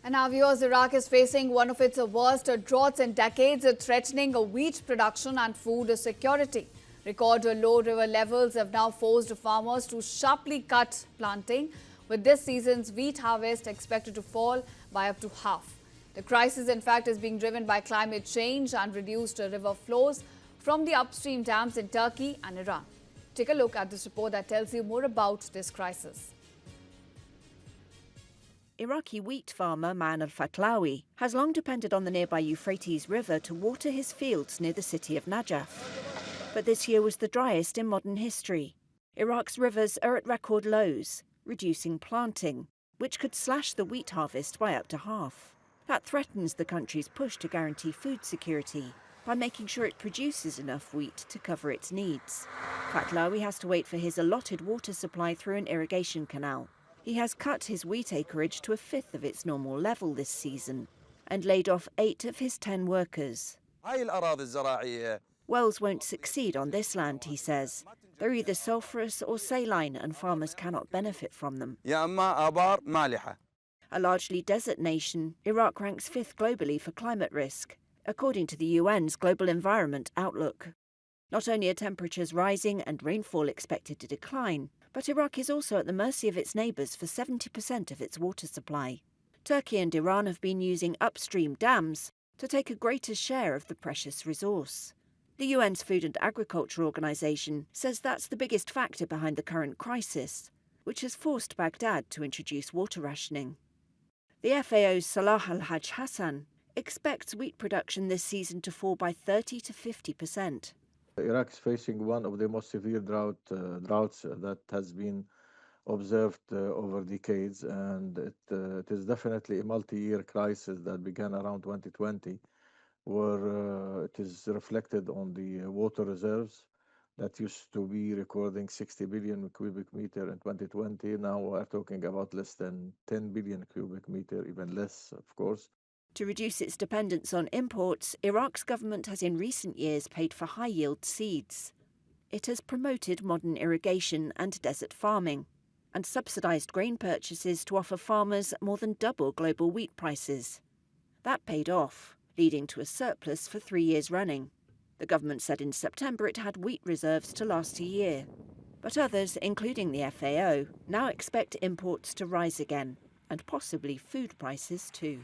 And now, viewers, Iraq is facing one of its worst droughts in decades, threatening wheat production and food security. Record low river levels have now forced farmers to sharply cut planting, with this season's wheat harvest expected to fall by up to half. The crisis, in fact, is being driven by climate change and reduced river flows from the upstream dams in Turkey and Iran. Take a look at this report that tells you more about this crisis. Iraqi wheat farmer Man al-Fatlawi has long depended on the nearby Euphrates River to water his fields near the city of Najaf. But this year was the driest in modern history. Iraq's rivers are at record lows, reducing planting, which could slash the wheat harvest by up to half. That threatens the country's push to guarantee food security by making sure it produces enough wheat to cover its needs. Fatlawi has to wait for his allotted water supply through an irrigation canal. He has cut his wheat acreage to a fifth of its normal level this season and laid off 8 of his 10 workers. Wells won't succeed on this land, he says. They're either sulphurous or saline and farmers cannot benefit from them. A largely desert nation, Iraq ranks 5th globally for climate risk, according to the UN's Global Environment Outlook. Not only are temperatures rising and rainfall expected to decline, but Iraq is also at the mercy of its neighbours for 70% of its water supply. Turkey and Iran have been using upstream dams to take a greater share of the precious resource. The UN's Food and Agriculture Organization says that's the biggest factor behind the current crisis, which has forced Baghdad to introduce water rationing. The FAO's Salah Al-Hajj Hassan expects wheat production this season to fall by 30 to 50%. Iraq is facing one of the most severe droughts that has been observed over decades, and it is definitely a multi-year crisis that began around 2020, where it is reflected on the water reserves that used to be recording 60 billion cubic meter in 2020. Now we're talking about less than 10 billion cubic meter, even less, of course. To reduce its dependence on imports, Iraq's government has in recent years paid for high-yield seeds. It has promoted modern irrigation and desert farming, and subsidised grain purchases to offer farmers more than double global wheat prices. That paid off, leading to a surplus for 3 years running. The government said in September it had wheat reserves to last a year. But others, including the FAO, now expect imports to rise again, and possibly food prices too.